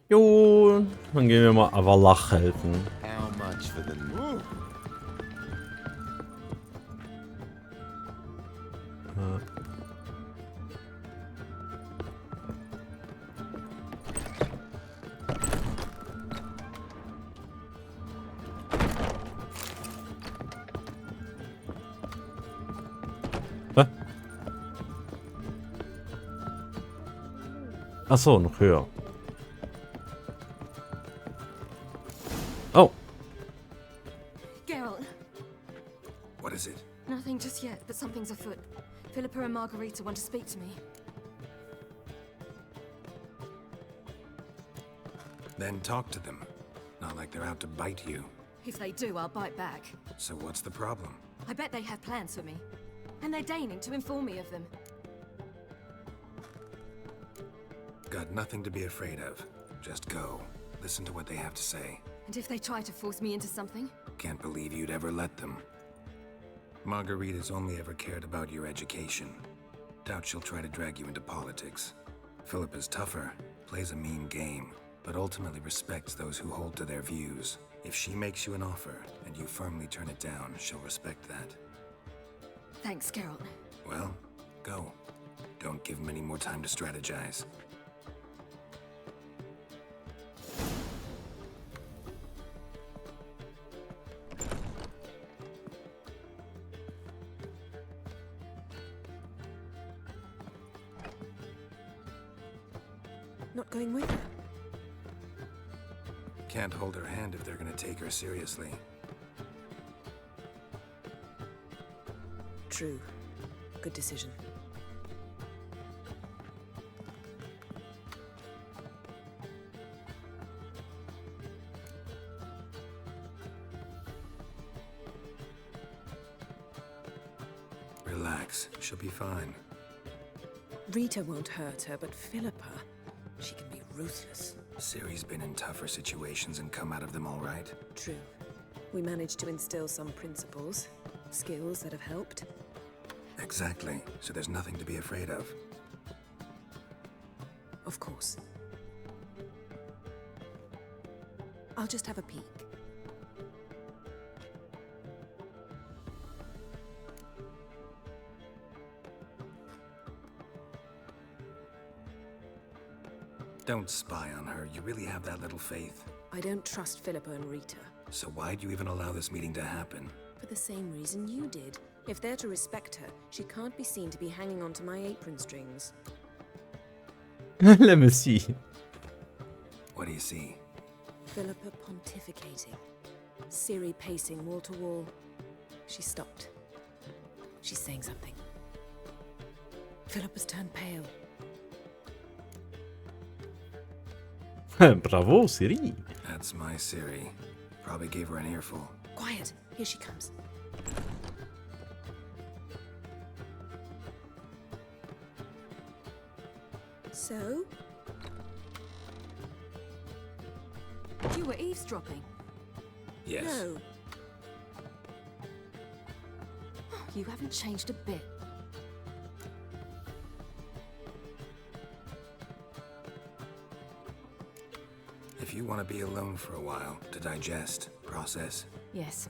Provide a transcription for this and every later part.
Jo, dann gehen wir mal Avalach helfen. How much for the new? Hä? Ach so, noch höher. Oh. Geralt, What is it? nothing just yet, but something's afoot. Philippa and Margarita want to speak to me. Then talk to them. Not like they're out to bite you. If they do, I'll bite back. So what's the problem? I bet they have plans for me. And they're deigning to inform me of them. Got nothing to be afraid of. Just go. Listen to what they have to say. And if they try to force me into something? Can't believe you'd ever let them. Margarita's only ever cared about your education. Doubt she'll try to drag you into politics. Philippa's tougher, plays a mean game, but ultimately respects those who hold to their views. If she makes you an offer, and you firmly turn it down, she'll respect that. Thanks, Geralt. Well, go. Don't give them any more time to strategize. Not going with her? Can't hold her hand if they're gonna take her seriously. True. Good decision. Relax, she'll be fine. Rita won't hurt her, but Philippa, she can be ruthless. Ciri's been in tougher situations and come out of them all right. True. We managed to instill some principles, skills that have helped. Exactly, so there's nothing to be afraid of. Of course. I'll just have a peek. Don't spy on her, you really have that little faith. I don't trust Philippa and Rita. So why'd you even allow this meeting to happen? For the same reason you did. If they're to respect her, she can't be seen to be hanging onto my apron strings. Let me see. What do you see? Philippa pontificating. Ciri pacing wall to wall. She stopped. She's saying something. Philippa's turned pale. Bravo, Ciri. That's my Ciri. Probably gave her an earful. Quiet! Here she comes. So? You were eavesdropping. Yes. No. You haven't changed a bit. If you want to be alone for a while, to digest, process, Yes.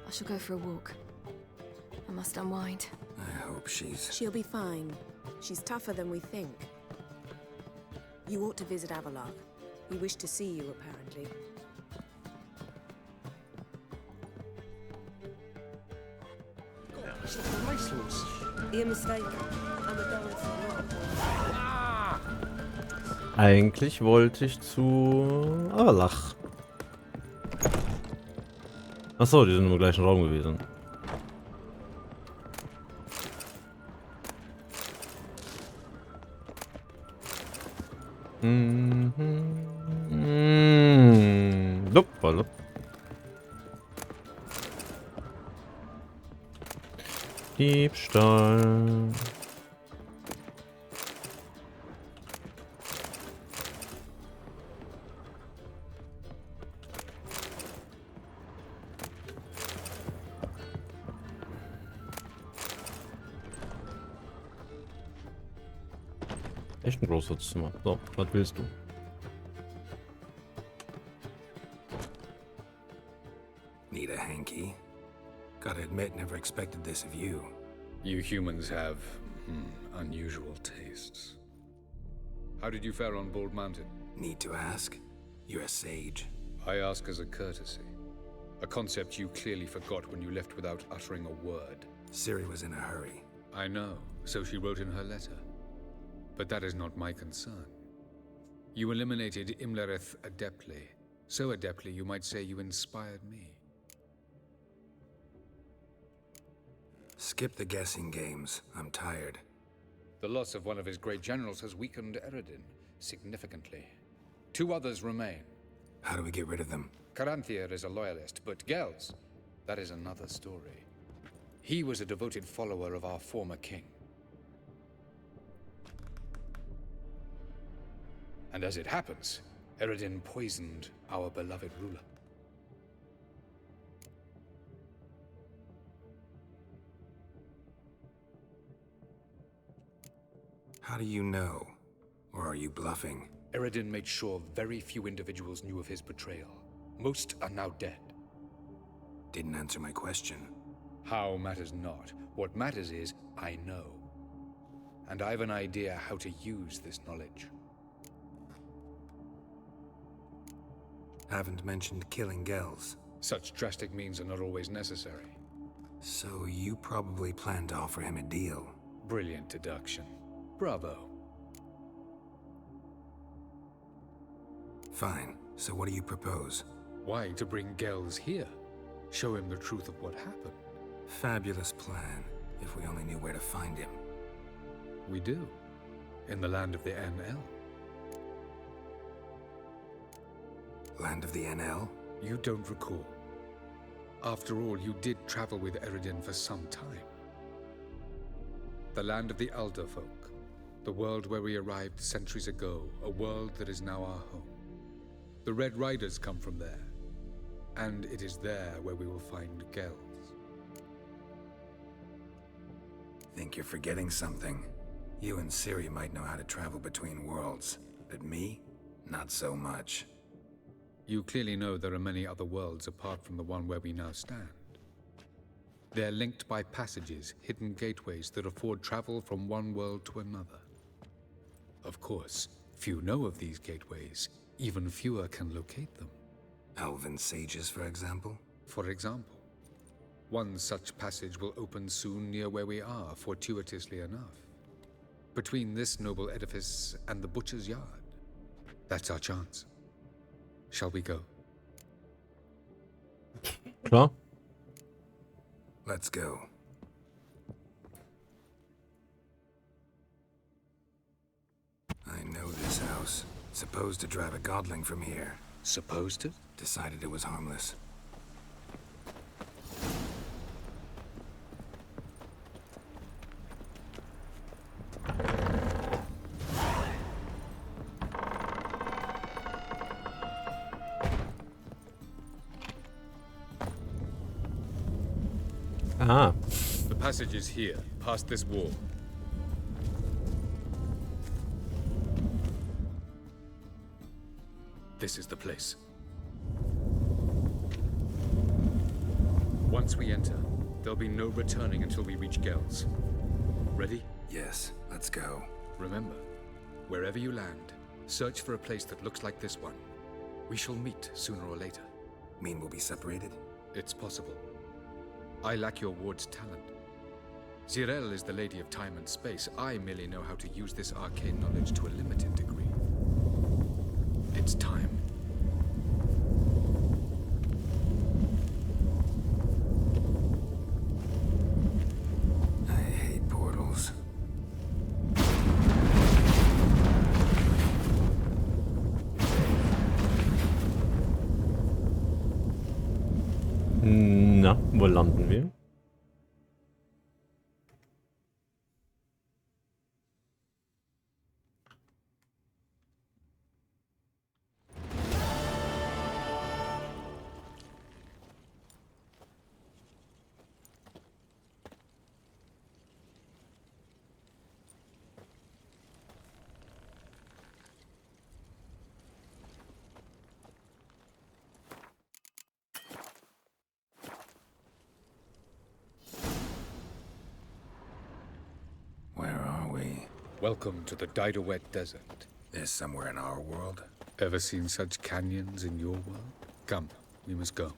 I shall go for a walk. I must unwind. I hope she's... She'll be fine. She's tougher than we think. You ought to visit Avalok. He wished to see you, apparently. You're mistaken. I'm a dancer, Eigentlich wollte ich zu Avalach. Achso, die sind im gleichen Raum gewesen. Lupp. Diebstahl. Echt ein großes Zimmer. So, was willst du? Need a hanky? Gotta admit, never expected this of you. You humans have unusual tastes. How did you fare on Bald Mountain? Need to ask? You're a sage. I ask as a courtesy. A concept you clearly forgot when you left without uttering a word. Ciri was in a hurry. I know, so she wrote in her letter. But that is not my concern. You eliminated Imlerith adeptly. So adeptly, you might say you inspired me. Skip the guessing games. I'm tired. The loss of one of his great generals has weakened Eredin significantly. 2 others remain. How do we get rid of them? Caranthier is a loyalist, but Gels, that is another story. He was a devoted follower of our former king. And as it happens, Eredin poisoned our beloved ruler. How do you know? Or are you bluffing? Eredin made sure very few individuals knew of his betrayal. Most are now dead. Didn't answer my question. How matters not. What matters is, I know. And I have an idea how to use this knowledge. Haven't mentioned killing Gels. Such drastic means are not always necessary. So you probably plan to offer him a deal. Brilliant deduction. Bravo. Fine. So what do you propose? Why to bring Gels here? Show him the truth of what happened. Fabulous plan, if we only knew where to find him. We do. In the land of the NL. Land of the NL? You don't recall. After all, you did travel with Eredin for some time. The land of the Elder Folk. The world where we arrived centuries ago. A world that is now our home. The Red Riders come from there. And it is there where we will find Gels. Think you're forgetting something. You and Ciri might know how to travel between worlds, but me? Not so much. You clearly know there are many other worlds apart from the one where we now stand. They're linked by passages, hidden gateways that afford travel from one world to another. Of course, few know of these gateways. Even fewer can locate them. Elven sages, for example? For example, one such passage will open soon near where we are, fortuitously enough. Between this noble edifice and the butcher's yard. That's our chance. Shall we go? Klar. Let's go. I know this house. Supposed to drive a godling from here. Supposed to? Decided it was harmless. Aha. The passage is here, past this wall. This is the place. Once we enter, there'll be no returning until we reach Gels. Ready? Yes, let's go. Remember, wherever you land, search for a place that looks like this one. We shall meet sooner or later. Mean we'll be separated? It's possible. I lack your ward's talent. Zirel is the lady of time and space. I merely know how to use this arcane knowledge to a limited degree. It's time. I hate portals. Na, wo landen wir? Welcome to the Diderwet Desert. This somewhere in our world? Ever seen such canyons in your world? Come, we must go.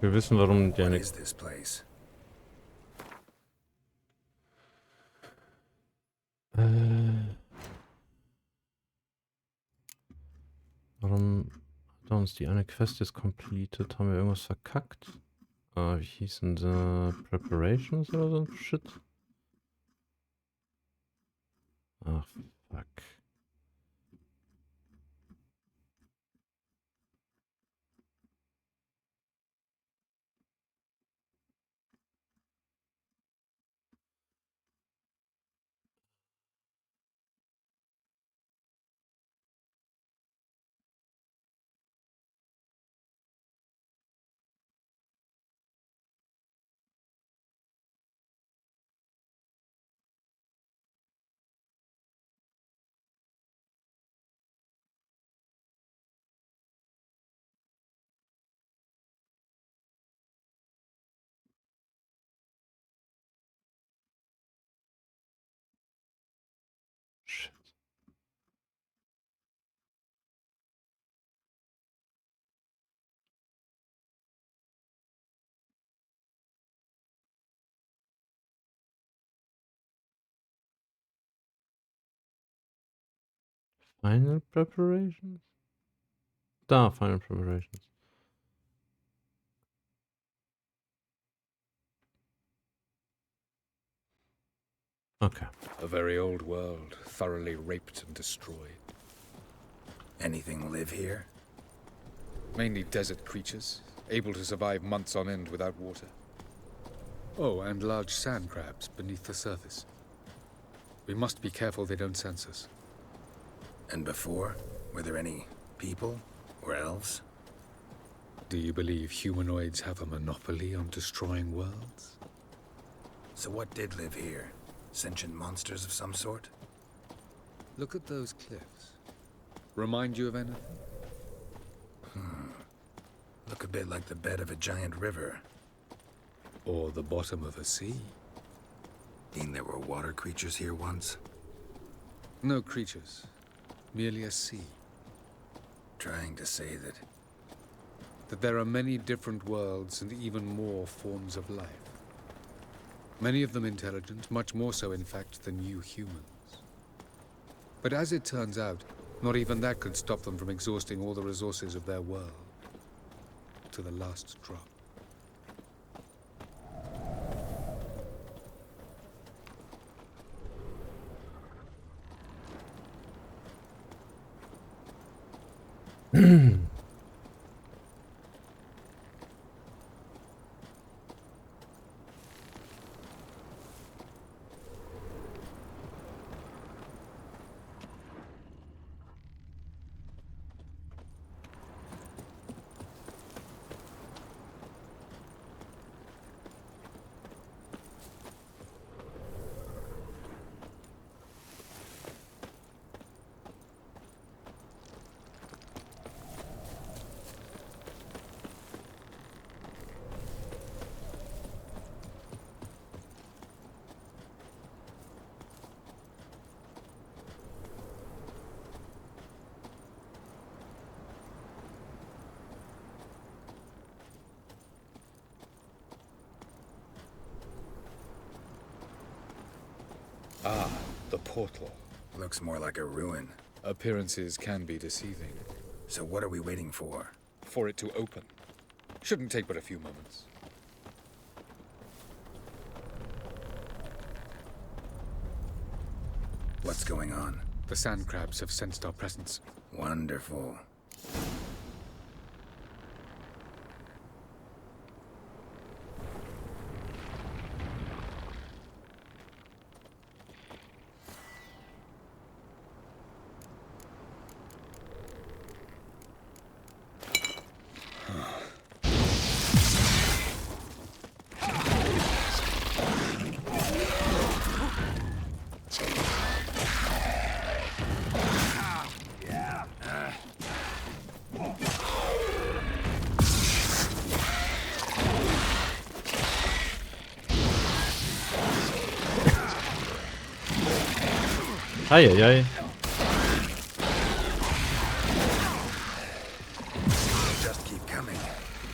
Wir wissen, warum der What nicht. is this place? Warum hat er uns die eine Quest jetzt completed? Haben wir irgendwas verkackt? Wie hießen sie? Preparations oder so ein Shit? Ach, fuck. Shit. Final preparations? Da, final preparations. Okay. A very old world, thoroughly raped and destroyed. Anything live here? Mainly desert creatures, able to survive months on end without water. Oh, and large sand crabs beneath the surface. We must be careful they don't sense us. And before? Were there any people? Or elves? Do you believe humanoids have a monopoly on destroying worlds? So what did live here? Sentient monsters of some sort? Look at those cliffs. Remind you of anything? Look a bit like the bed of a giant river. Or the bottom of a sea? Mean there were water creatures here once? No creatures. Merely a sea. Trying to say That there are many different worlds and even more forms of life. Many of them intelligent, much more so in fact than you humans. But as it turns out, not even that could stop them from exhausting all the resources of their world. To the last drop. Ah, the portal. looks more like a ruin. Appearances can be deceiving. So what are we waiting for? For it to open. Shouldn't take but a few moments. What's going on? The sand crabs have sensed our presence. Wonderful. Eieiei. Just keep coming.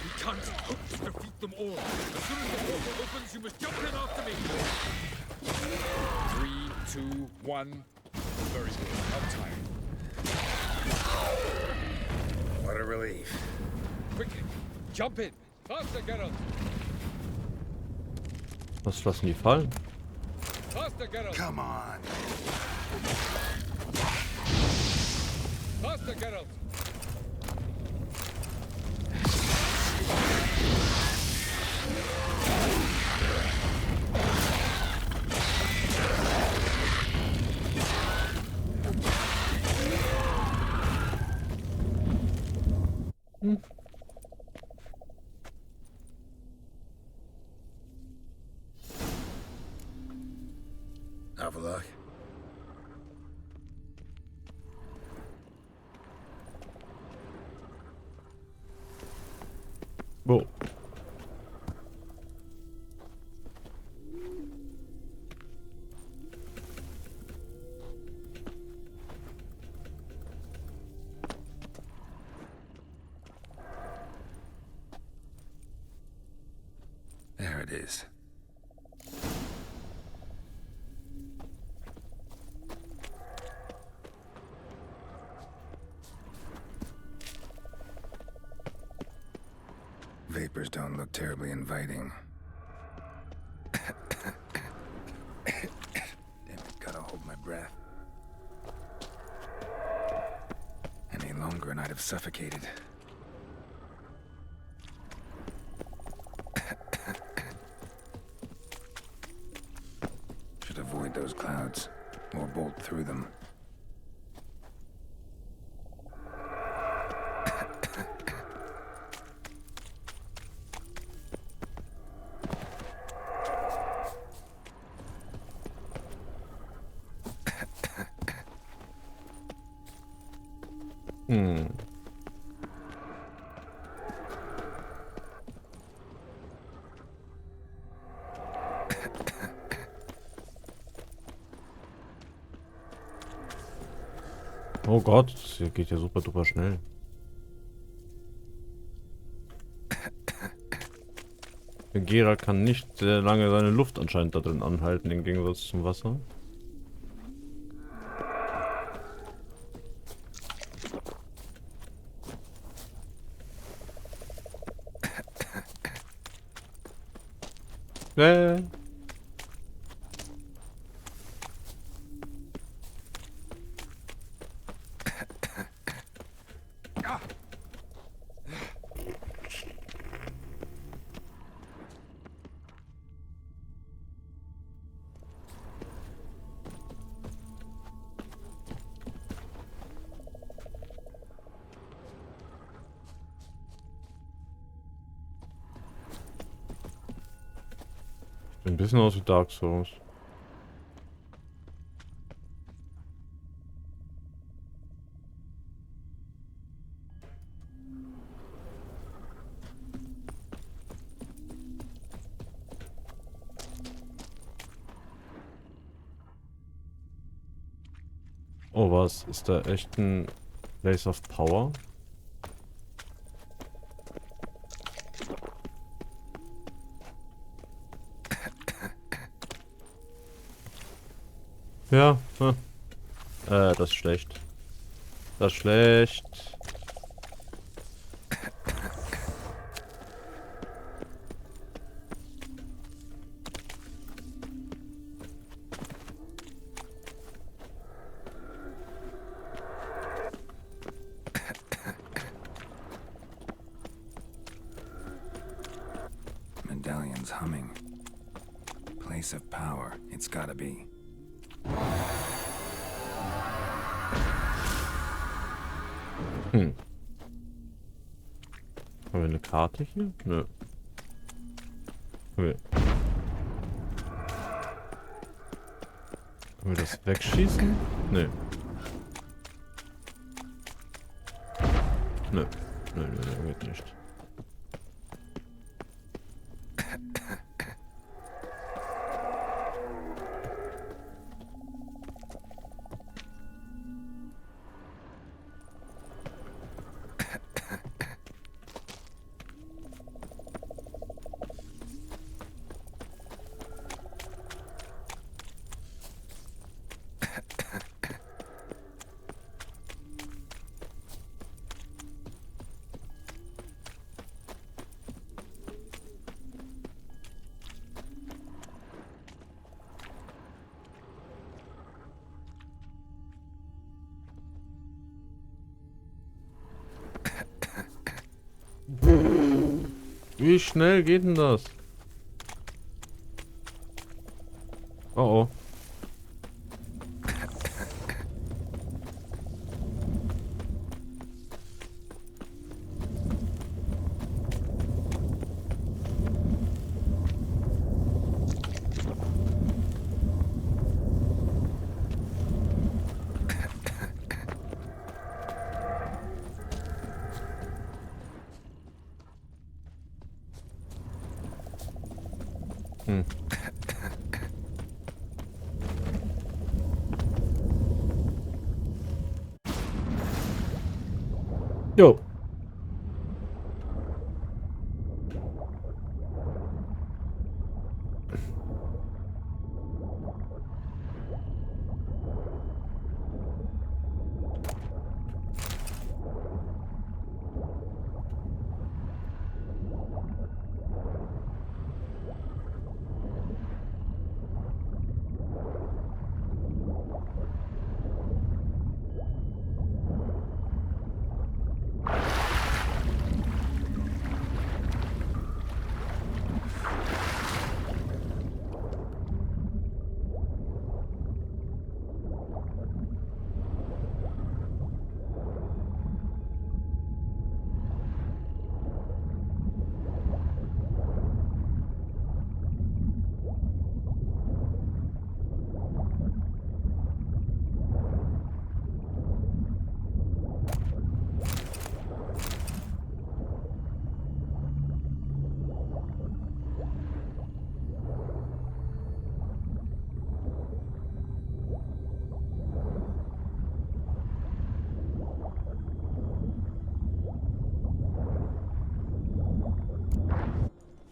We can't hope to defeat them all. As soon as the portal opens, you must jump in after me. 3, 2, 1. Very good. On time. What a relief. Quickly, jump in. Faster, Geralt. Was lassen die fallen? Faster, Geralt. Come on. Faster, Geralt. Have a look. Wo? There it is. Vapors don't look terribly inviting. Damn it, gotta hold my breath. Any longer and I'd have suffocated. Should avoid those clouds, or bolt through them. Oh Gott, das hier geht ja super duper schnell. Der Geralt kann nicht sehr lange seine Luft anscheinend da drin anhalten, im Gegensatz zum Wasser. Ein bisschen aus wie Dark Souls. Oh was? Ist da echt ein Place of Power? Ja, das ist schlecht. Das ist schlecht. Medallion's humming. Place of power, it's gotta be. Haben wir eine Karte hier? Nö. Okay. Können wir das wegschießen? Nö. Nö. Nö, geht nicht. Wie schnell geht denn das? Oh oh. Hm. Jo.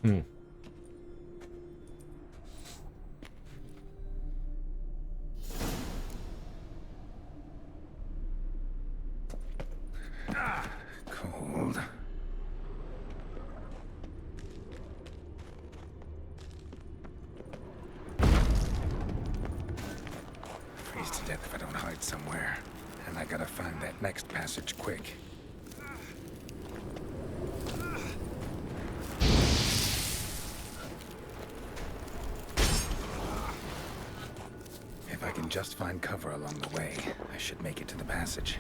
Hm. Cold. Freeze to death if I don't hide somewhere. And I gotta find that next passage quick. If I can just find cover along the way, I should make it to the passage.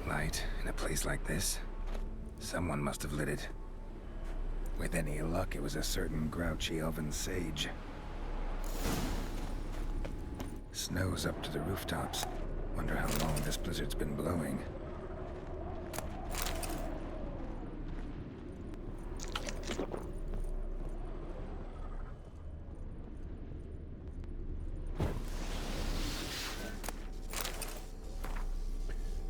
Light in a place like this? Someone must have lit it. With any luck, it was a certain grouchy elven sage. Snow's up to the rooftops. Wonder how long this blizzard's been blowing.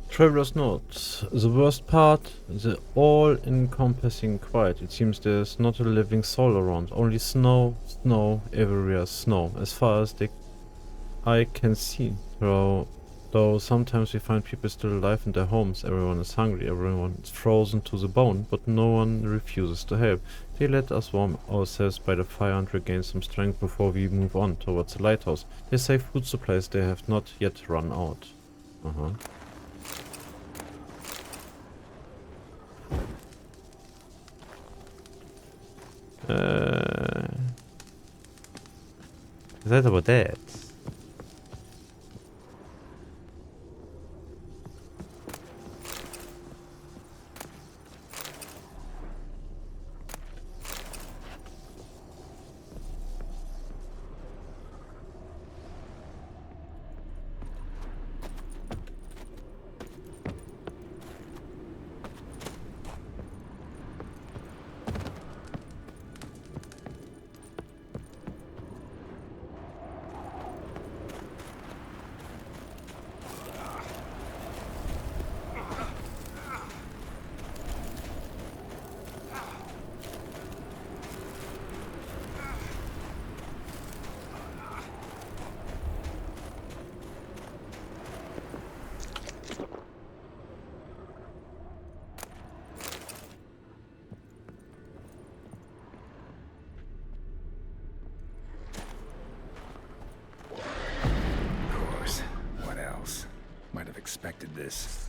Traveler's note. The worst part, the all-encompassing quiet. It seems there's not a living soul around. Only snow, snow, everywhere snow. As far as the eye can see. Though sometimes we find people still alive in their homes. Everyone is hungry, everyone is frozen to the bone, but no one refuses to help. They let us warm ourselves by the fire and regain some strength before we move on towards the lighthouse. They save food supplies they have not yet run out. Seid aber dead. Of course. What else? Might have expected this.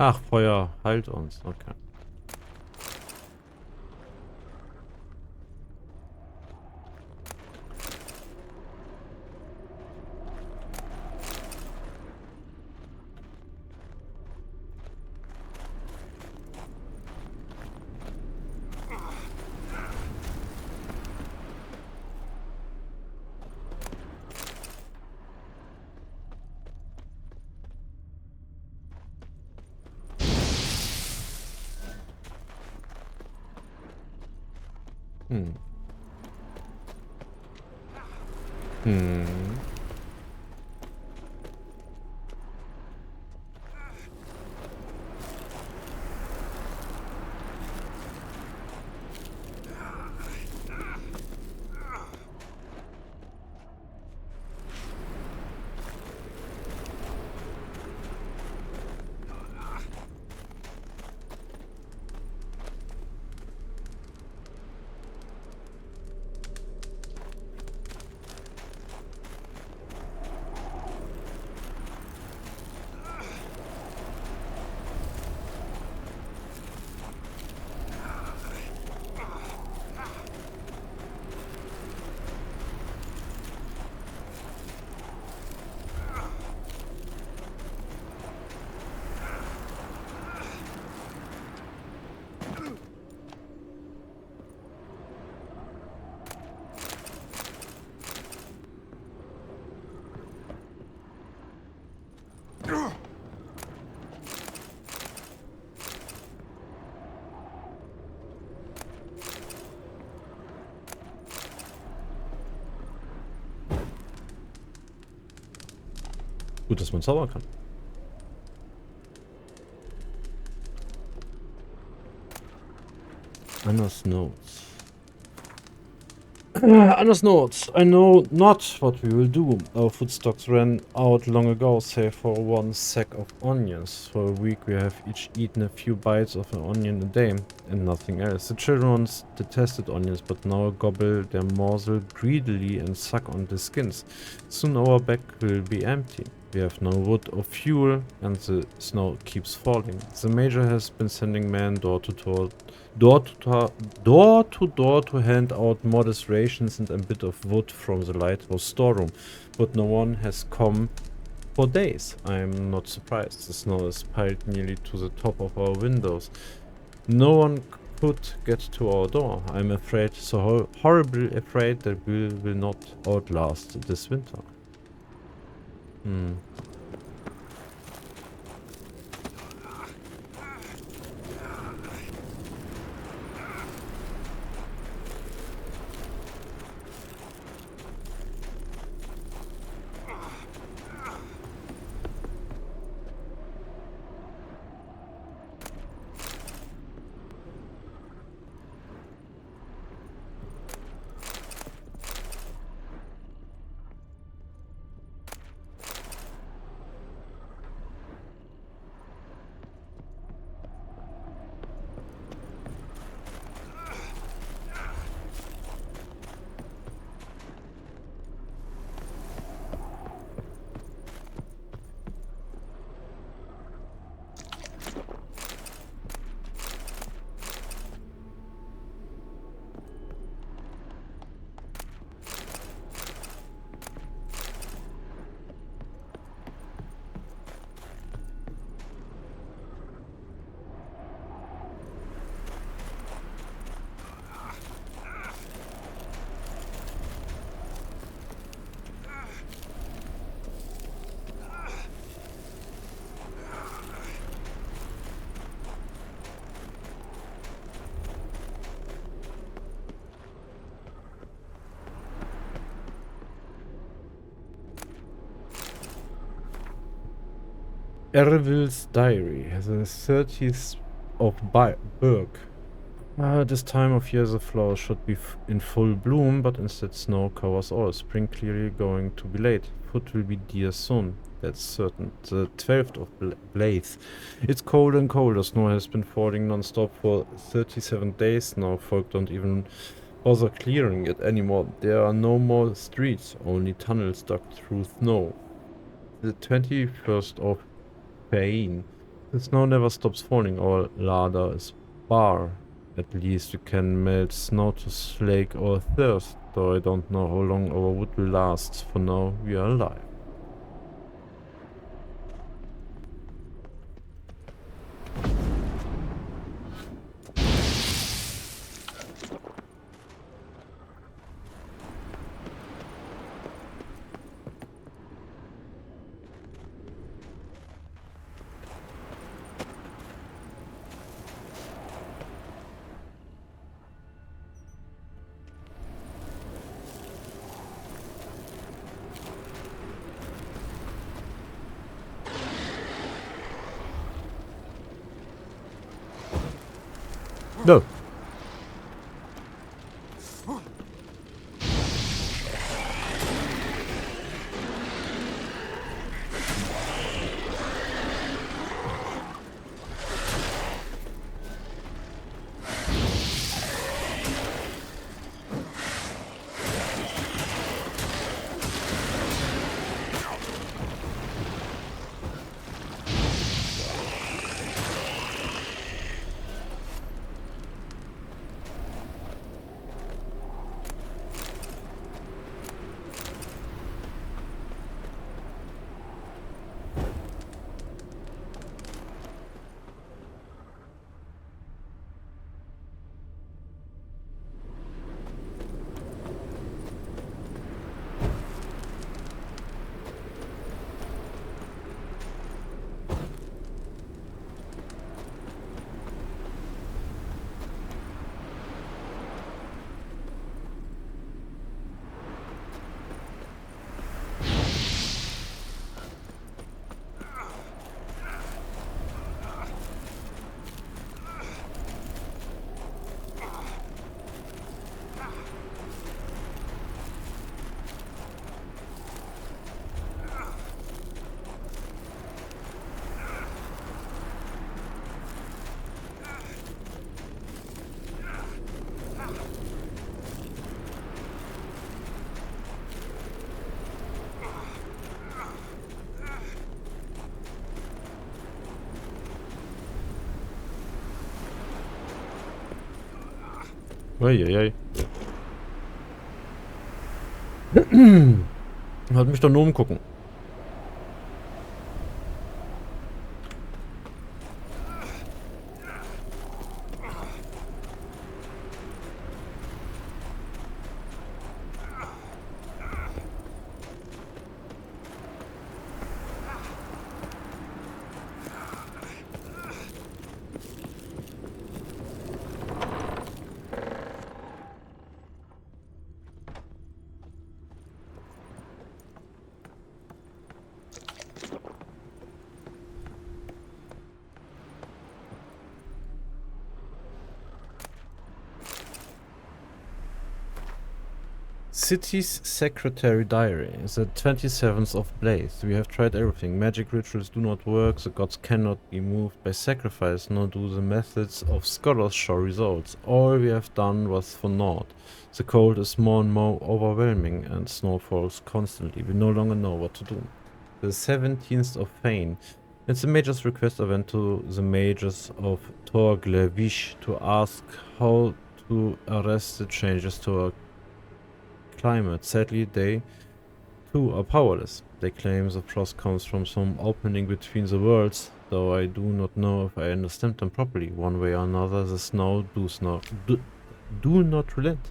Ach, Feuer heilt uns. Okay. Hm. Hm. Gut, dass man zaubern kann. Anna's notes. Anna's notes. I know not what we will do. Our food stocks ran out long ago, save for one sack of onions. For a week we have each eaten a few bites of an onion a day, and nothing else. The children once detested onions, but now gobble their morsel greedily and suck on the skins. Soon our bag will be empty. We have no wood or fuel, and the snow keeps falling. The major has been sending men door to door to hand out modest rations and a bit of wood from the lighthouse storeroom, but no one has come for days. I am not surprised. The snow is piled nearly to the top of our windows. No one could get to our door. I'm afraid, so horribly afraid, that we will not outlast this winter. Hmm. Ervil's diary, the 30th of Berg. This time of year the flowers should be in full bloom, but instead snow covers all. Spring clearly going to be late. Food will be dear soon, that's certain. The 12th of Blaze. It's cold and colder. Snow has been falling non-stop for 37 days now. Folk don't even bother clearing it anymore. There are no more streets, only tunnels dug through snow. The 21st of Pain. The snow never stops falling. Our larder is bare. At least we can melt snow to slake our thirst, though I don't know how long our wood will last. For now, we are alive. No. Uiuiui. Hat mich doch nur umgucken. City's Secretary Diary, the 27th of Blaze. We have tried everything. Magic rituals do not work, the gods cannot be moved by sacrifice, nor do the methods of scholars show results. All we have done was for naught. The cold is more and more overwhelming, and snow falls constantly. We no longer know what to do. The 17th of Fane. It's the Mage's request. I went to the Mages of Torglevish to ask how to arrest the changes to our climate. Sadly, they too are powerless. They claim the frost comes from some opening between the worlds, though I do not know if I understand them properly. One way or another, the snow do not relent.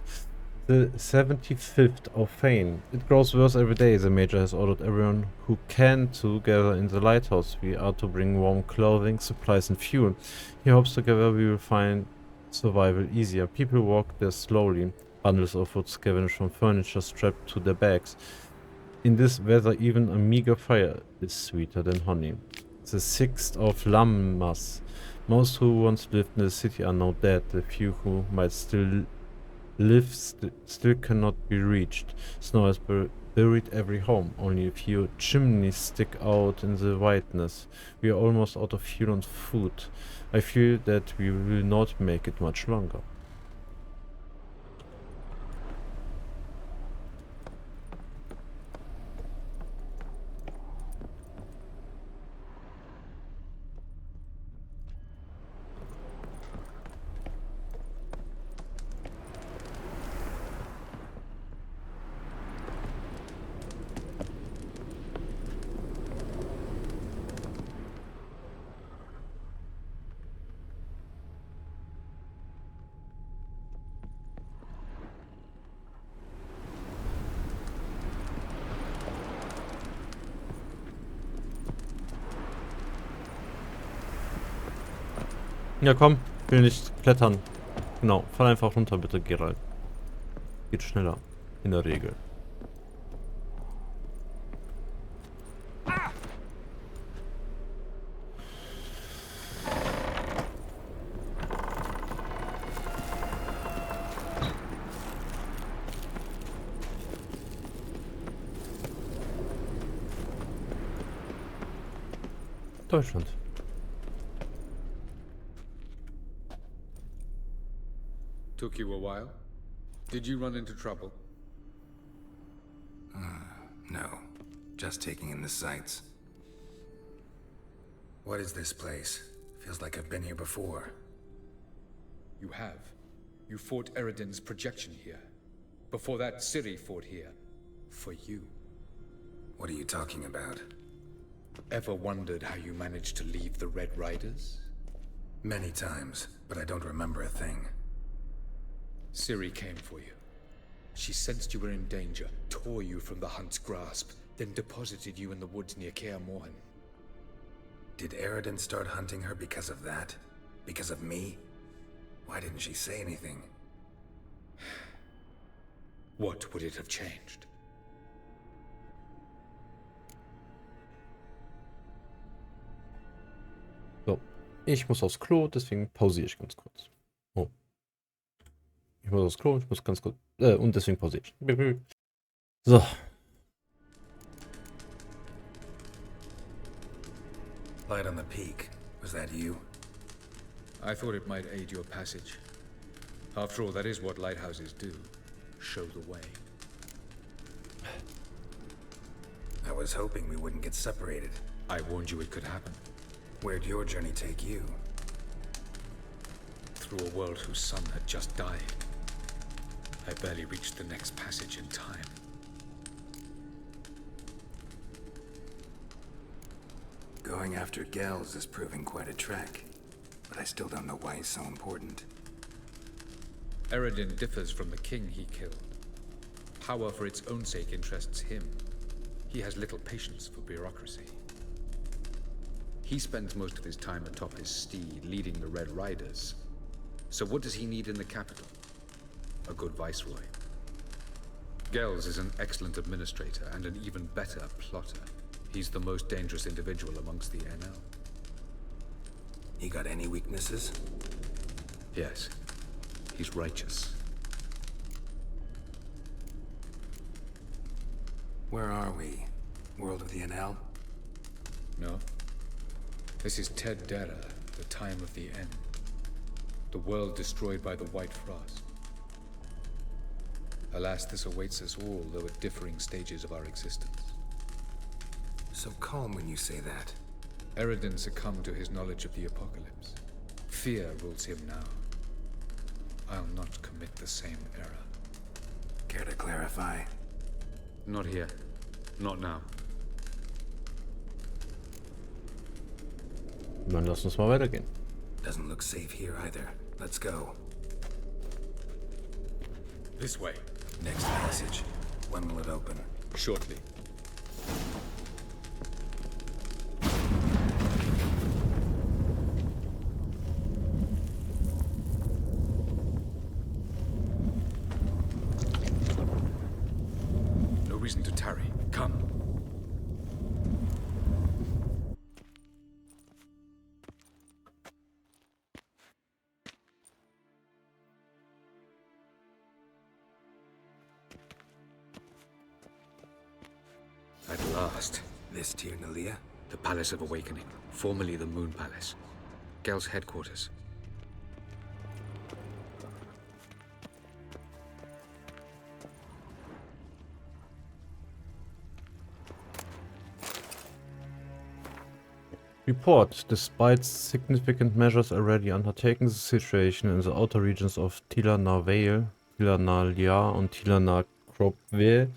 The 75th of Fane. It grows worse every day. The Major has ordered everyone who can to gather in the lighthouse. We are to bring warm clothing, supplies and fuel. He hopes together we will find survival easier. People walk there slowly. Bundles of wood scavenged from furniture strapped to their backs. In this weather, even a meager fire is sweeter than honey. The 6th of Lammas. Most who once lived in the city are now dead. The few who might still live still cannot be reached. Snow has buried every home. Only a few chimneys stick out in the whiteness. We are almost out of fuel and food. I feel that we will not make it much longer. Ja, komm, ich will nicht klettern. Genau, fall einfach runter, bitte, Geralt. Geht schneller. In der Regel. Deutschland. Took you a while? Did you run into trouble? No. Just taking in the sights. What is this place? Feels like I've been here before. You have. You fought Eredin's projection here. Before that, Ciri fought here. For you. What are you talking about? Ever wondered how you managed to leave the Red Riders? Many times, but I don't remember a thing. Ciri came for you. She sensed you were in danger, tore you from the Hunt's grasp, then deposited you in the woods near Kaer Morhen. Did Eredin start hunting her because of that? Because of me? Why didn't she say anything? What would it have changed? So, ich muss aufs Klo, deswegen pausiere ich ganz kurz. Oh. Ich muss aufs Klo, ich muss ganz kurz. Und deswegen pausiere ich. So. Light on the peak. Was that you? I thought it might aid your passage. After all, that is what lighthouses do. Show the way. I was hoping we wouldn't get separated. I warned you it could happen. Where'd your journey take you? Through a world whose sun had just died. I barely reached the next passage in time. Going after Gels is proving quite a trek, but I still don't know why he's so important. Eredin differs from the king he killed. Power for its own sake interests him. He has little patience for bureaucracy. He spends most of his time atop his steed, leading the Red Riders. So what does he need in the capital? A good viceroy. Gels is an excellent administrator and an even better plotter. He's the most dangerous individual amongst the NL. He got any weaknesses? Yes, he's righteous. Where are we? World of the NL? No. This is Ted Dara, the time of the end. The world destroyed by the White Frost. Alas, this awaits us all, though at differing stages of our existence. So calm when you say that. Eredin succumbed to his knowledge of the apocalypse. Fear rules him now. I'll not commit the same error. Care to clarify? Not here. Not now. Dann lass uns mal weitergehen. Doesn't look safe here either. Let's go. This way. Next passage. When will it open? Shortly. No reason to tarry. Come. At last. This Tyr Nalia? The Palace of Awakening, formerly the Moon Palace. Gel's headquarters. Report. Despite significant measures already undertaken, the situation in the outer regions of Tilana Vale, Tilana Lia and Tilana Cropville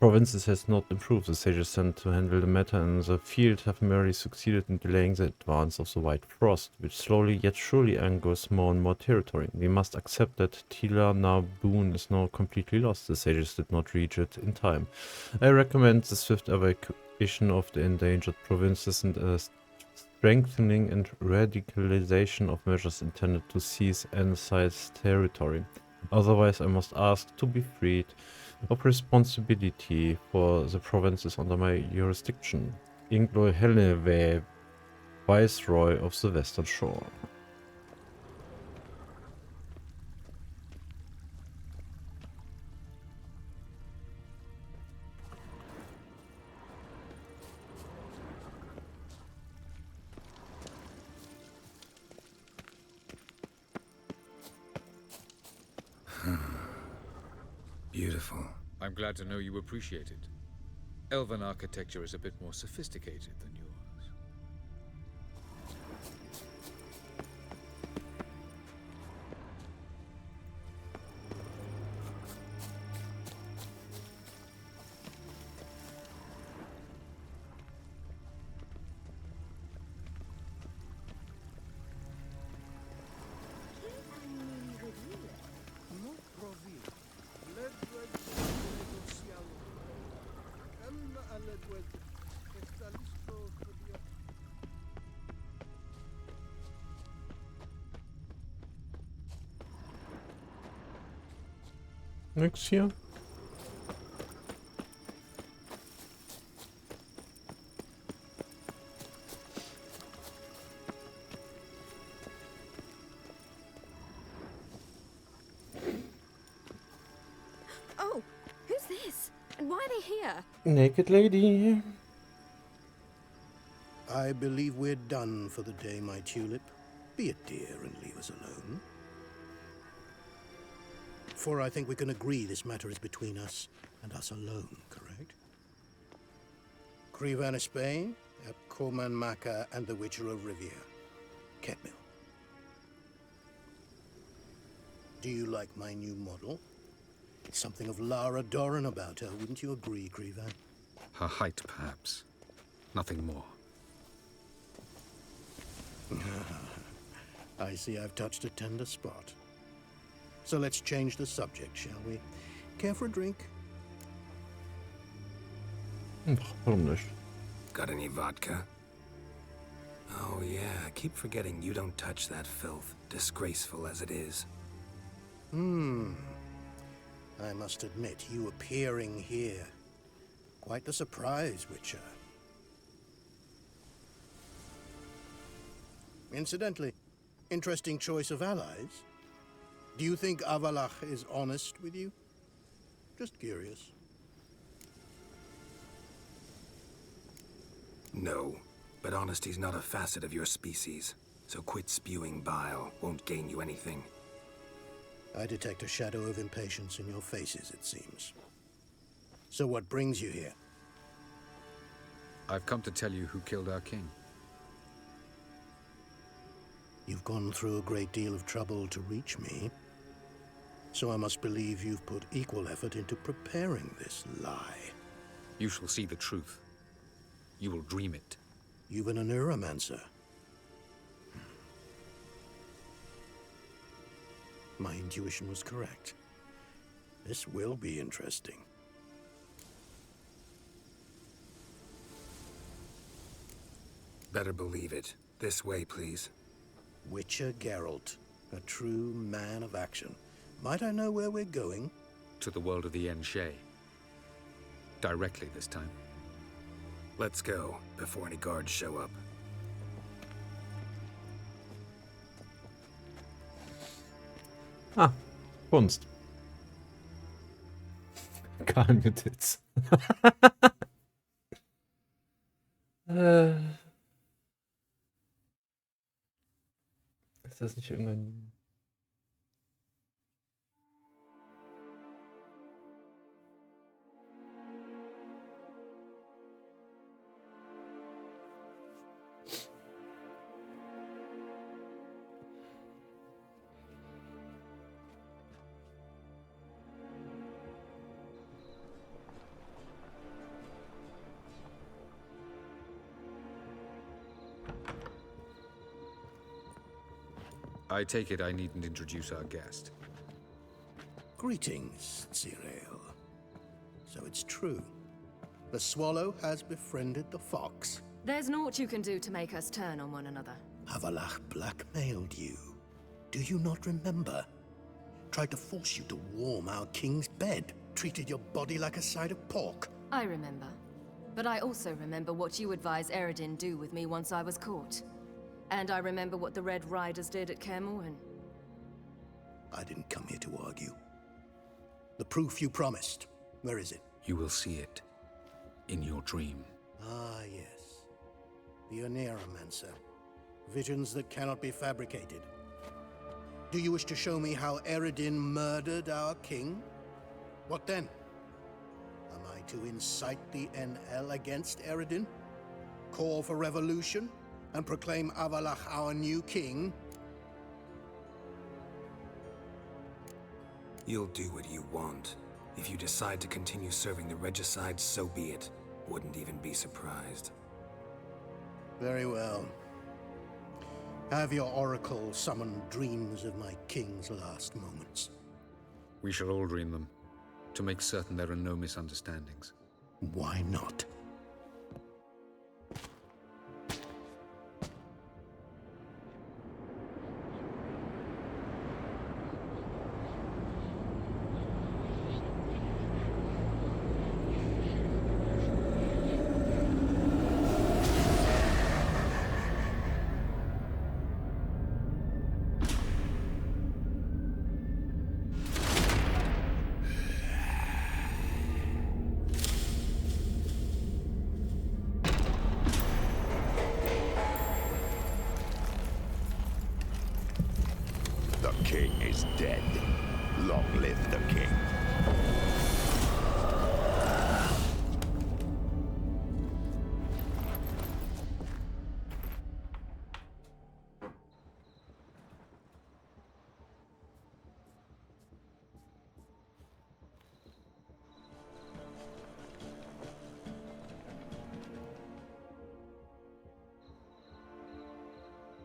provinces has not improved. The sages sent to handle the matter in the field have merely succeeded in delaying the advance of the White Frost, which slowly yet surely angers more and more territory. We must accept that Tilana Boon is now completely lost. The sages did not reach it in time. I recommend the swift evacuation of the endangered provinces and a strengthening and radicalization of measures intended to seize Enside's territory. Otherwise, I must ask to be freed of responsibility for the provinces under my jurisdiction. Inglo Helneve, Viceroy of the Western Shore. Beautiful. I'm glad to know you appreciate it. Elven architecture is a bit more sophisticated than yours. Nix hier. Oh, who's this? And why are they here? Naked lady. I believe we're done for the day, my tulip. Be a dear and leave us alone. For I think we can agree this matter is between us and us alone, correct? Krivan Spain, Korman Maka, and the Witcher of Rivia. Ketmil. Do you like my new model? Something of Lara Doran about her, wouldn't you agree, Krivan? Her height, perhaps. Nothing more. I see I've touched a tender spot. So let's change the subject, shall we? Care for a drink? Warum nicht? Got any vodka? Oh yeah, I keep forgetting you don't touch that filth, disgraceful as it is. I must admit, you appearing here. Quite the surprise, Witcher. Incidentally, interesting choice of allies. Do you think Avalach is honest with you? Just curious. No, but honesty's not a facet of your species. So quit spewing bile, won't gain you anything. I detect a shadow of impatience in your faces, it seems. So what brings you here? I've come to tell you who killed our king. You've gone through a great deal of trouble to reach me. So I must believe you've put equal effort into preparing this lie. You shall see the truth. You will dream it. You've been a neuromancer. My intuition was correct. This will be interesting. Better believe it. This way, please. Witcher Geralt, a true man of action. Might I know where we're going? To the world of the Enshe. Directly this time. Let's go, before any guards show up. Ah, Kunst. Geheimnotits. das nicht irgendein... I take it I needn't introduce our guest. Greetings, Cyril. So it's true. The swallow has befriended the fox. There's naught you can do to make us turn on one another. Avalach blackmailed you. Do you not remember? Tried to force you to warm our king's bed. Treated your body like a side of pork. I remember. But I also remember what you advised Eredin do with me once I was caught. And I remember what the Red Riders did at Kaer Morhen. I didn't come here to argue. The proof you promised. Where is it? You will see it. In your dream. Ah, yes. The Oneromancer. Visions that cannot be fabricated. Do you wish to show me how Eredin murdered our king? What then? Am I to incite the NL against Eredin? Call for revolution? And proclaim Avalach our new king? You'll do what you want. If you decide to continue serving the regicide, so be it. Wouldn't even be surprised. Very well. Have your oracle summon dreams of my king's last moments. We shall all dream them, to make certain there are no misunderstandings. Why not? The king is dead. Long live the king.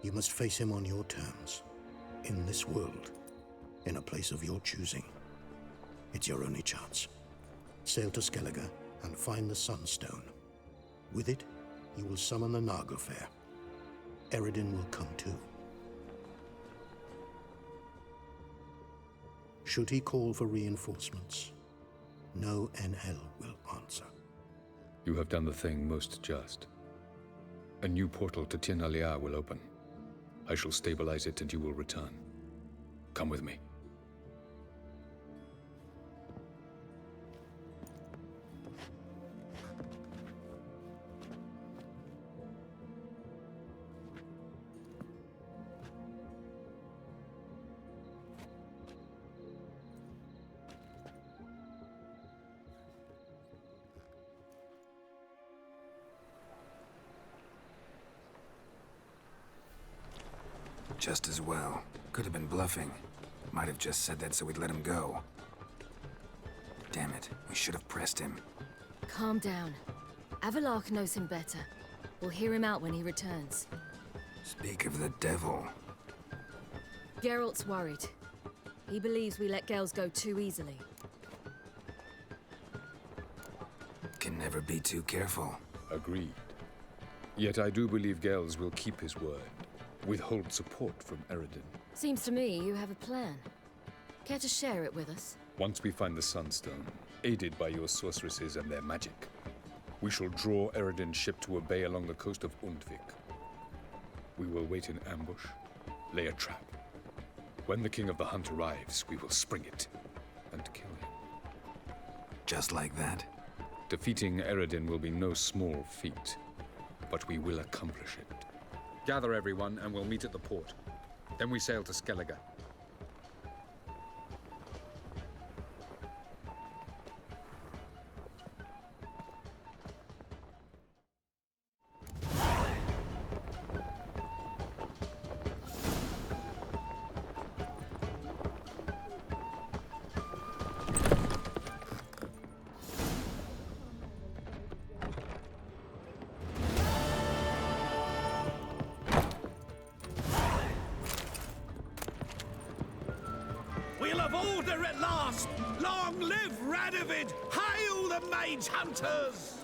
You must face him on your terms. In this world. In a place of your choosing. It's your only chance. Sail to Skellige and find the Sunstone. With it, you will summon the Nagelfair. Eredin will come too. Should he call for reinforcements, no NL will answer. You have done the thing most just. A new portal to Tir na Liar will open. I shall stabilize it and you will return. Come with me. Just as well. Could have been bluffing. Might have just said that so we'd let him go. Damn it, we should have pressed him. Calm down. Avalach knows him better. We'll hear him out when he returns. Speak of the devil. Geralt's worried. He believes we let Gales go too easily. Can never be too careful. Agreed. Yet I do believe Gales will keep his word. Withhold support from Eredin. Seems to me you have a plan. Care to share it with us? Once we find the Sunstone, aided by your sorceresses and their magic, we shall draw Eredin's ship to a bay along the coast of Undvik. We will wait in ambush, lay a trap. When the King of the Hunt arrives, we will spring it and kill him. Just like that? Defeating Eredin will be no small feat, but we will accomplish it. Gather everyone, and we'll meet at the port. Then we sail to Skellige. We'll have order at last! Long live Radovid! Hail the mage hunters!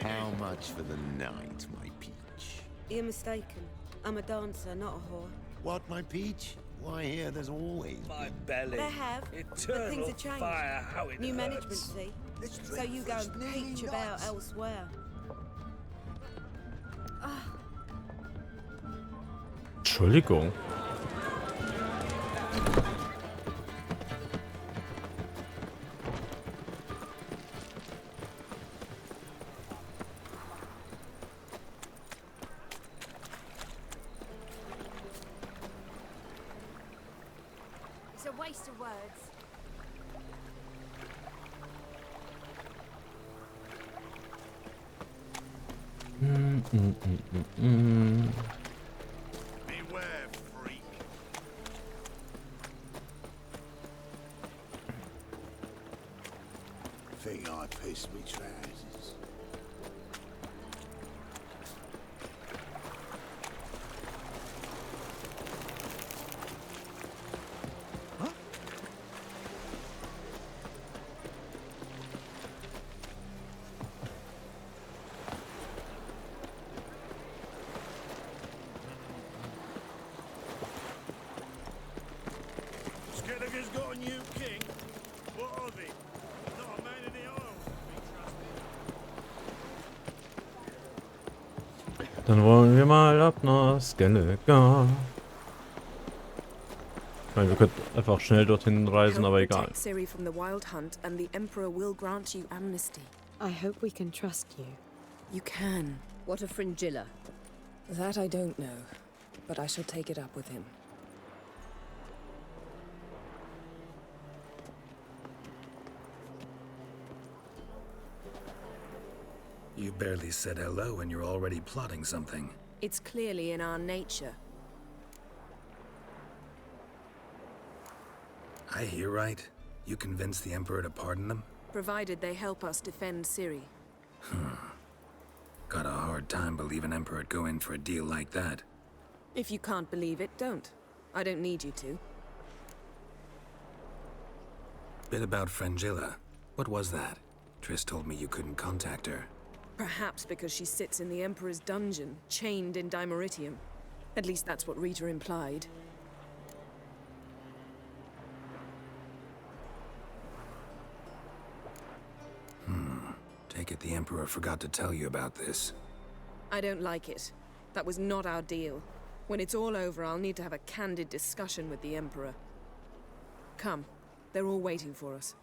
How much for the night, my peach? You're mistaken. I'm a dancer, not a whore. What, my peach? Why here there's always My belly. They have, but Eternal things have changed. fire, how it New hurts. management, see? So you go and peach about elsewhere. 'Entschuldigung. It's a waste of words. Beware, freak. Think I pissed me trousers. Skellige's got a new king. What are they? Not a man in the Isles to be trusted. Dann wollen wir mal ab nach Skellige. Ich meine, wir könnten einfach schnell dorthin reisen, aber egal. Protect Ciri from the Wild Hunt, and the Emperor will grant you amnesty. I hope we can trust you. You can. What of Fringilla? That I don't know, but I shall take it up with him. You barely said hello and you're already plotting something. It's clearly in our nature. I hear right? You convinced the Emperor to pardon them? Provided they help us defend Ciri. Got a hard time believing Emperor'd go in for a deal like that. If you can't believe it, don't. I don't need you to. Bit about Fringilla. What was that? Triss told me you couldn't contact her. Perhaps because she sits in the Emperor's dungeon, chained in Dimeritium. At least that's what Rita implied. Take it the Emperor forgot to tell you about this. I don't like it. That was not our deal. When it's all over, I'll need to have a candid discussion with the Emperor. Come. They're all waiting for us.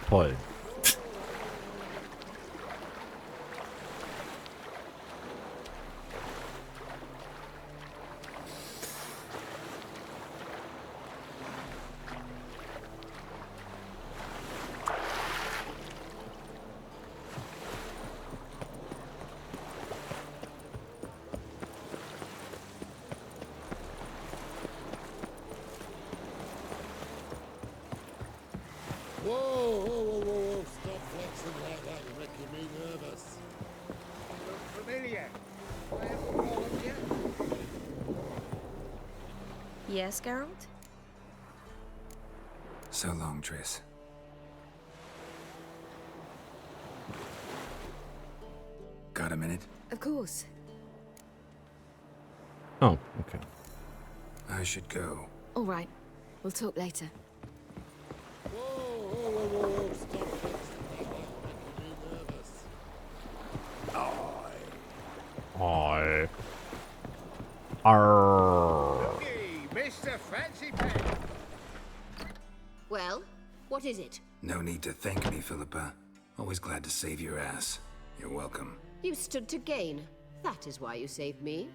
Toll. Whoa, stop flexing like that, you're making me nervous. Familiar. I haven't followed yet. Yes, Geralt? So long, Triss. Got a minute? Of course. Oh, okay. I should go. All right. We'll talk later. Whoa, stop flexing like that, you're making me nervous. Oi. Arr. Hey, Mr. Fancy Pants. Well, what is it? No need to thank me, Philippa. Always glad to save your ass. You're welcome. You stood to gain. That is why you saved me.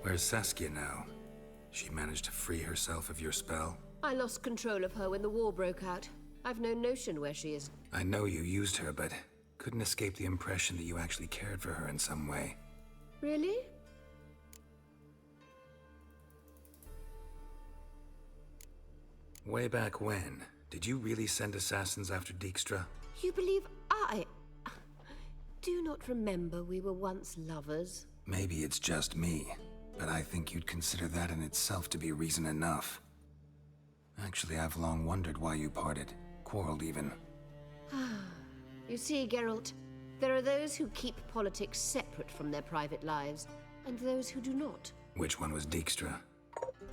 Where's Saskia now? She managed to free herself of your spell? I lost control of her when the war broke out. I've no notion where she is. I know you used her, but couldn't escape the impression that you actually cared for her in some way. Really? Way back when, did you really send assassins after Dijkstra? You believe I... Do you not remember we were once lovers? Maybe it's just me, but I think you'd consider that in itself to be reason enough. Actually, I've long wondered why you parted. Quarreled even. You see, Geralt, there are those who keep politics separate from their private lives, and those who do not. Which one was Dijkstra?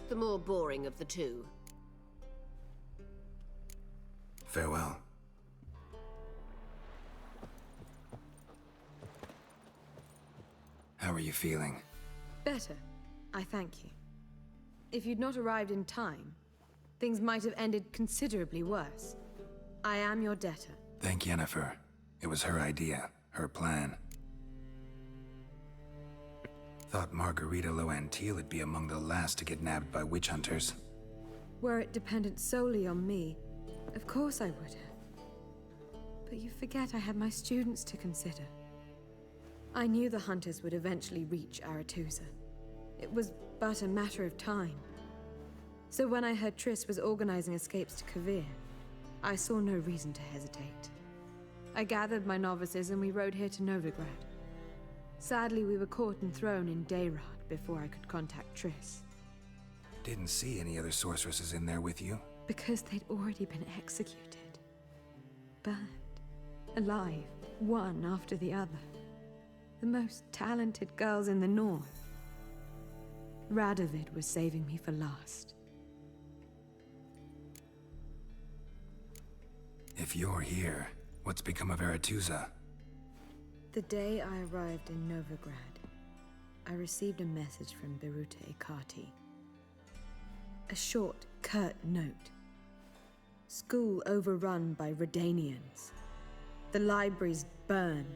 The more boring of the two. Farewell. How are you feeling? Better, I thank you. If you'd not arrived in time, things might have ended considerably worse. I am your debtor. Thank Yennefer. It was her idea, her plan. Thought Margarita Loantil would be among the last to get nabbed by witch hunters. Were it dependent solely on me, of course I would have. But you forget I had my students to consider. I knew the hunters would eventually reach Aretusa. It was but a matter of time. So when I heard Triss was organizing escapes to Kavir, I saw no reason to hesitate. I gathered my novices and we rode here to Novigrad. Sadly, we were caught and thrown in Dayrad before I could contact Triss. Didn't see any other sorceresses in there with you? Because they'd already been executed. Burned. Alive. One after the other. The most talented girls in the north. Radovid was saving me for last. If you're here, what's become of Aretusa? The day I arrived in Novigrad, I received a message from Beruta Ikati. A short, curt note. School overrun by Redanians. The libraries burn.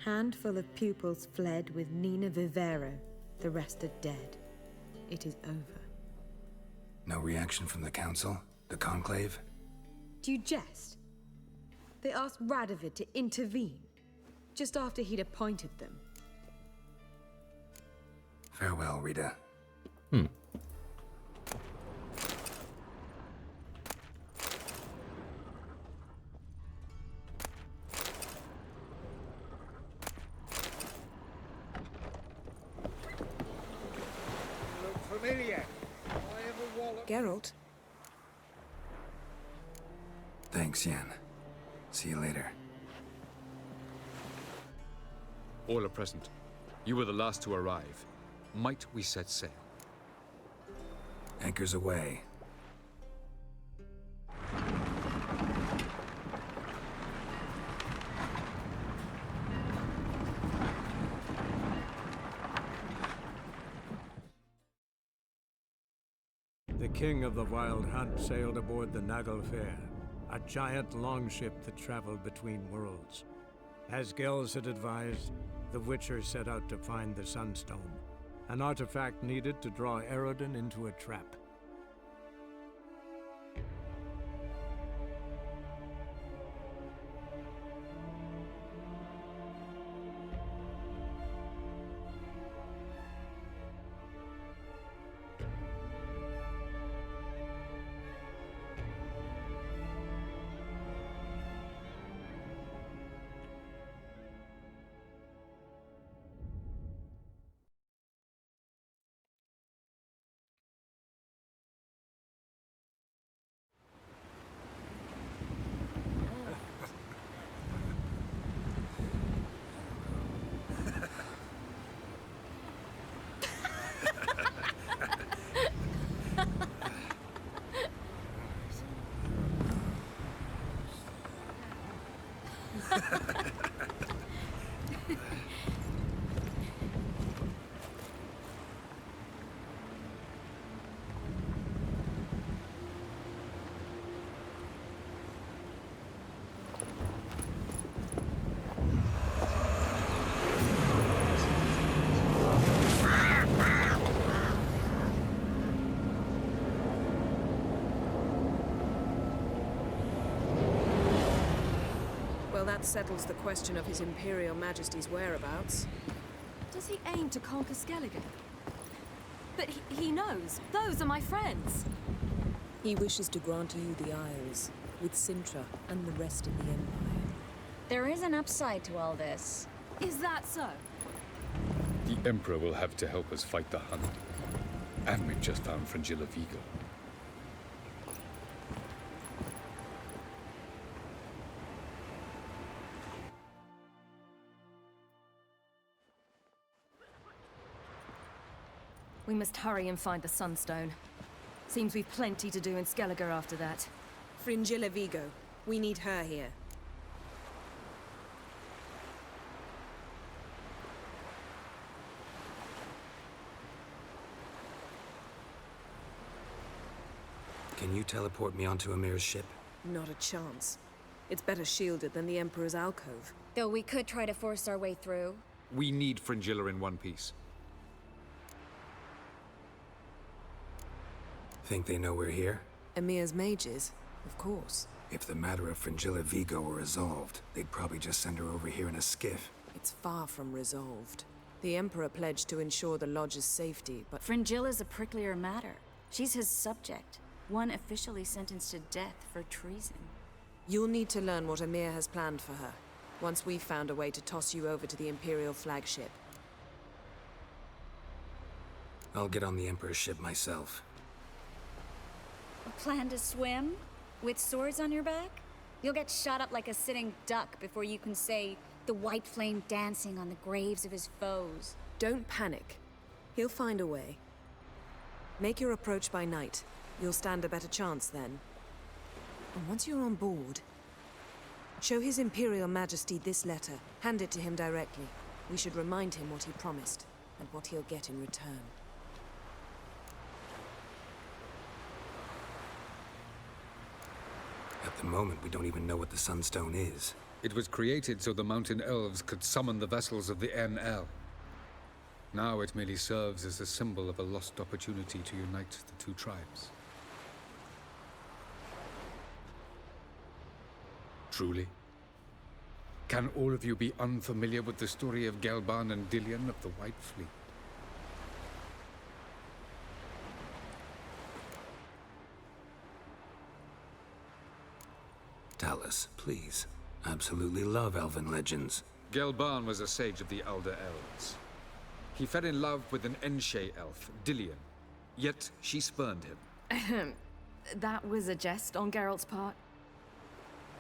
Handful of pupils fled with Nina Vivero. The rest are dead. It is over. No reaction from the council? The conclave? Do you jest? They asked Radovid to intervene, just after he'd appointed them. Farewell, Rita. Familiar. I have a wallet. Geralt, Thanks, Yen. See you later. All are present. You were the last to arrive. Might we set sail? Anchors away. The king of the Wild Hunt sailed aboard the Naglfar, a giant longship that traveled between worlds. As Gels had advised, the Witcher set out to find the Sunstone, an artifact needed to draw Eredin into a trap. That settles the question of His Imperial Majesty's whereabouts. Does he aim to conquer Skellige? But he knows. Those are my friends. He wishes to grant you the Isles, with Sintra and the rest of the Empire. There is an upside to all this. Is that so? The Emperor will have to help us fight the Hunt. And we've just found Fringilla Vigo. We must hurry and find the Sunstone. Seems we've plenty to do in Skellige after that. Fringilla Vigo. We need her here. Can you teleport me onto Amir's ship? Not a chance. It's better shielded than the Emperor's alcove. Though we could try to force our way through. We need Fringilla in one piece. Think they know we're here? Emir's mages, of course. If the matter of Fringilla Vigo were resolved, they'd probably just send her over here in a skiff. It's far from resolved. The Emperor pledged to ensure the Lodge's safety, but Fringilla's a pricklier matter. She's his subject, one officially sentenced to death for treason. you'll need to learn what Emir has planned for her, once we've found a way to toss you over to the Imperial flagship. I'll get on the Emperor's ship myself. A plan to swim? With swords on your back? You'll get shot up like a sitting duck before you can say, the white flame dancing on the graves of his foes. Don't panic. He'll find a way. Make your approach by night. You'll stand a better chance then. And once you're on board, show His Imperial Majesty this letter. Hand it to him directly. We should remind him what he promised, and what he'll get in return. At the moment, we don't even know what the Sunstone is. It was created so the Mountain Elves could summon the vessels of the NL. Now it merely serves as a symbol of a lost opportunity to unite the two tribes. Truly? Can all of you be unfamiliar with the story of Gelban and Dillion of the White Fleet? Tell us, please. Absolutely love elven legends. Gelban was a sage of the Elder Elves. He fell in love with an Enshe elf, Dillion. Yet she spurned him. That was a jest on Geralt's part.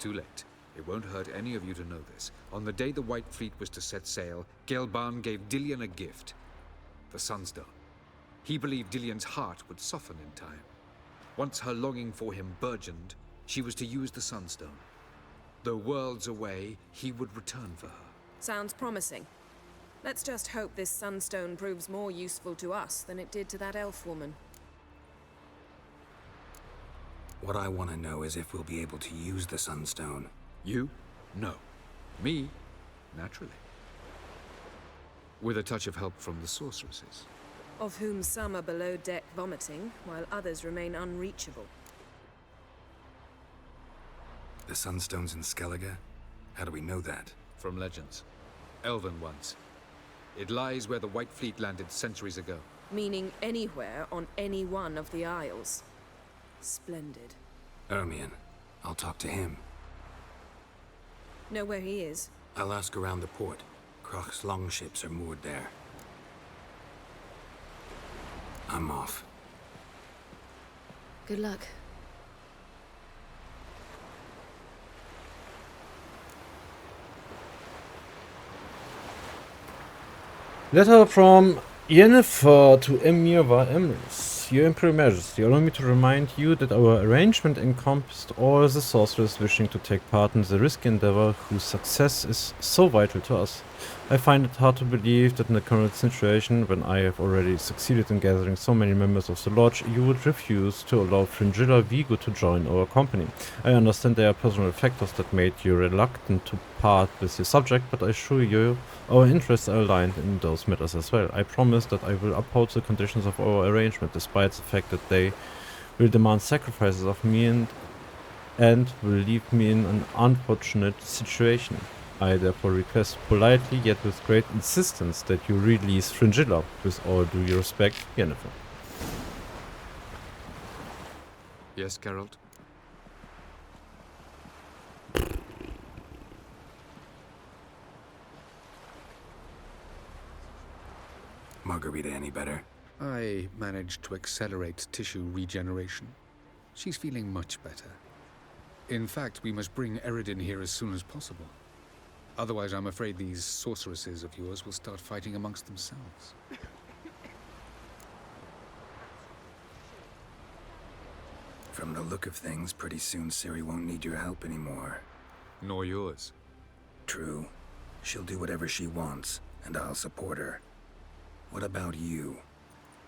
Too late. It won't hurt any of you to know this. On the day the White Fleet was to set sail, Gelban gave Dillion a gift. The Sunstone. He believed Dillion's heart would soften in time. Once her longing for him burgeoned, she was to use the Sunstone. Though worlds away, he would return for her. Sounds promising. Let's just hope this Sunstone proves more useful to us than it did to that elf woman. What I want to know is if we'll be able to use the Sunstone. You? No. Me? Naturally. With a touch of help from the sorceresses. Of whom some are below deck vomiting, while others remain unreachable. The Sunstone's in Skellige? How do we know that? From legends. Elven ones. It lies where the White Fleet landed centuries ago. Meaning anywhere on any one of the Isles. Splendid. Ermion. I'll talk to him. Know where he is? I'll ask around the port. Krach's longships are moored there. I'm off. Good luck. Letter from Yennefer to Emir var Emrys. Your Imperial Majesty, allow me to remind you that our arrangement encompassed all the sorcerers wishing to take part in the risky endeavor whose success is so vital to us. I find it hard to believe that in the current situation, when I have already succeeded in gathering so many members of the Lodge, you would refuse to allow Fringilla Vigo to join our company. I understand there are personal factors that made you reluctant to part with your subject, but I assure you our interests are aligned in those matters as well. I promise that I will uphold the conditions of our arrangement, despite the fact that they will demand sacrifices of me and and will leave me in an unfortunate situation. I therefore request politely yet with great insistence that you release Fringilla. With all due respect, Yennefer. Yes, Geralt? Margarita any better? I managed to accelerate tissue regeneration. She's feeling much better. In fact, we must bring Eredin here as soon as possible. Otherwise, I'm afraid these sorceresses of yours will start fighting amongst themselves. From the look of things, pretty soon Ciri won't need your help anymore. Nor yours. True. She'll do whatever she wants, and I'll support her. What about you?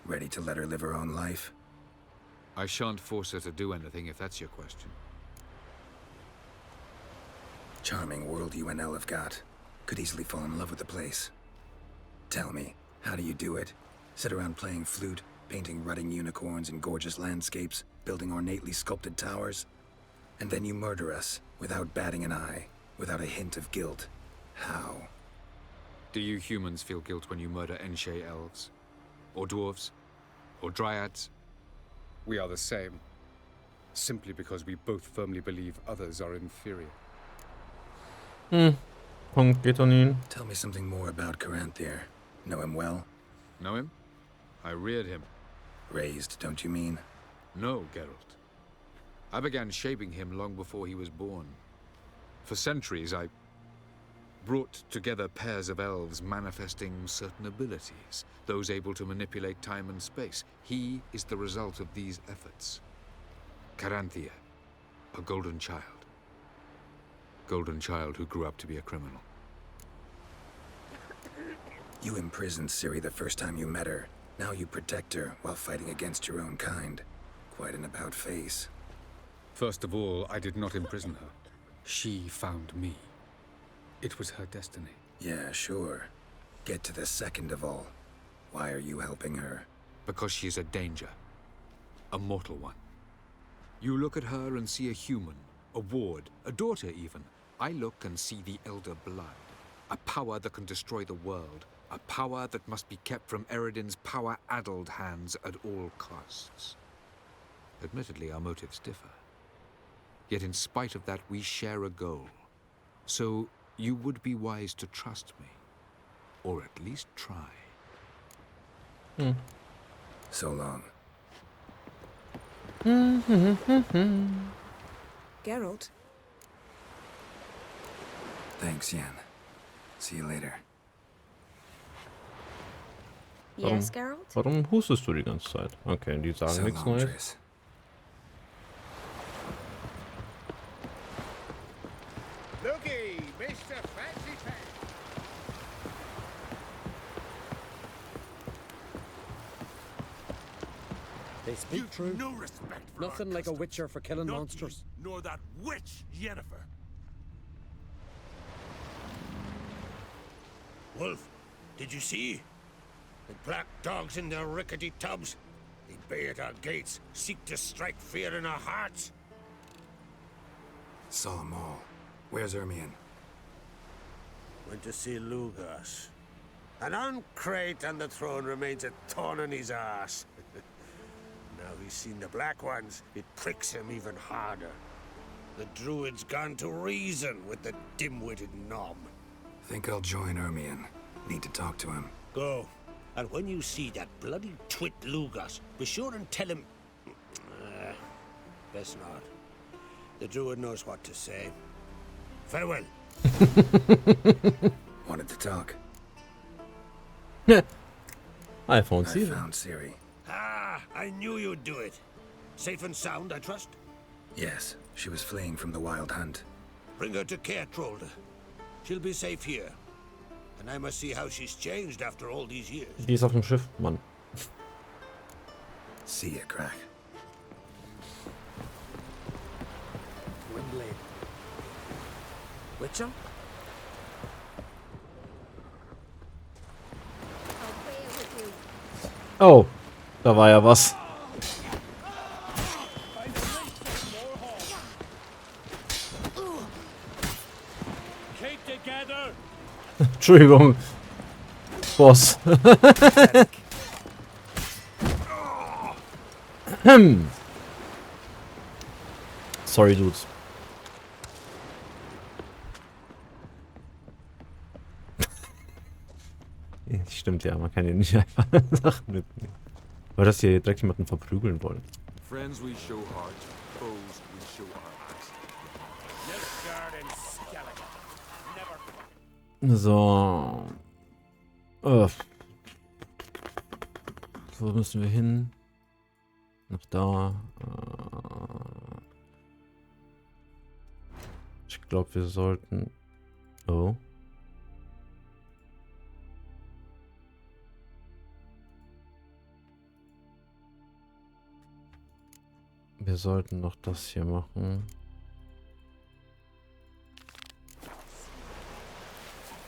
Ready to let her live her own life? I shan't force her to do anything if that's your question. Charming world you and Elle have got. Could easily fall in love with the place. Tell me, how do you do it? Sit around playing flute, painting rutting unicorns in gorgeous landscapes, building ornately sculpted towers? And then you murder us, without batting an eye, without a hint of guilt. How? Do you humans feel guilt when you murder Enshe elves? Or dwarves? Or dryads? We are the same. Simply because we both firmly believe others are inferior. Punkt geht an ihn. Tell me something more about Caranthier. Know him well? Know him? I reared him. Raised, don't you mean? No, Geralt. I began shaping him long before he was born. For centuries, I brought together pairs of elves manifesting certain abilities, those able to manipulate time and space. He is the result of these efforts. Caranthier, a golden child. Golden child who grew up to be a criminal. You imprisoned Ciri the first time you met her. Now you protect her while fighting against your own kind. Quite an about-face. First of all, I did not imprison her. She found me. It was her destiny. Yeah, sure. Get to the second of all. Why are you helping her? Because she is a danger. A mortal one. You look at her and see a human, a ward, a daughter even. I look and see the Elder Blood. A power that can destroy the world. A power that must be kept from Eredin's power-addled hands at all costs. Admittedly, our motives differ. Yet in spite of that, we share a goal. So, you would be wise to trust me. Or at least try. So long. Geralt? Thanks, Yen. See you later. Yes, Geralt? Warum hustest du die ganze Zeit? Okay, die sagen So nichts long, Neues. Triss. Looky, Mr. Fancy Pants. They speak You've true. no respect for Nothing our like a customs. witcher for killing Not monsters. you, nor that witch, Yennefer. Wolf, did you see? The black dogs in their rickety tubs. They bay at our gates, seek to strike fear in our hearts. Saw them all. Where's Ermion? Went to see Lugas. An uncrate on the throne remains a thorn in his ass. Now he's seen the Black Ones, it pricks him even harder. The Druid's gone to reason with the dim-witted knob. Think I'll join Ermion. Need to talk to him. Go. And when you see that bloody twit Lugas, be sure and tell him... best not. The Druid knows what to say. Farewell. Wanted to talk. I found I Ciri. found Ciri. Ah, I knew you'd do it. Safe and sound, I trust? Yes, she was fleeing from the Wild Hunt. Bring her to Kertrolde. She'll be safe here. And I must see how she's changed after all these years. Die ist auf dem Schiff, Mann. See ya, Crack. Windblade. Witcher? Oh, da war ja was. Entschuldigung. Boss. Sorry, Dudes. Stimmt ja, man kann ja nicht einfach Sachen mitnehmen. Aber dass hier direkt jemanden verprügeln wollen. Friends we show heart, foes we show heart. So. Wo müssen wir hin? Nach da. Ich glaube, wir sollten... Oh. Wir sollten noch das hier machen.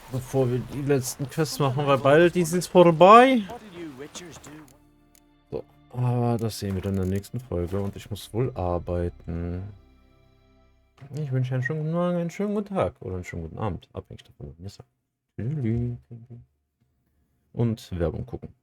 Bevor wir die letzten Quests machen, weil bald die sind vorbei. So, aber das sehen wir dann in der nächsten Folge und ich muss wohl arbeiten. Ich wünsche einen schönen guten Morgen, einen schönen guten Tag oder einen schönen guten Abend, abhängig davon, was ihr sagt. Und Werbung gucken.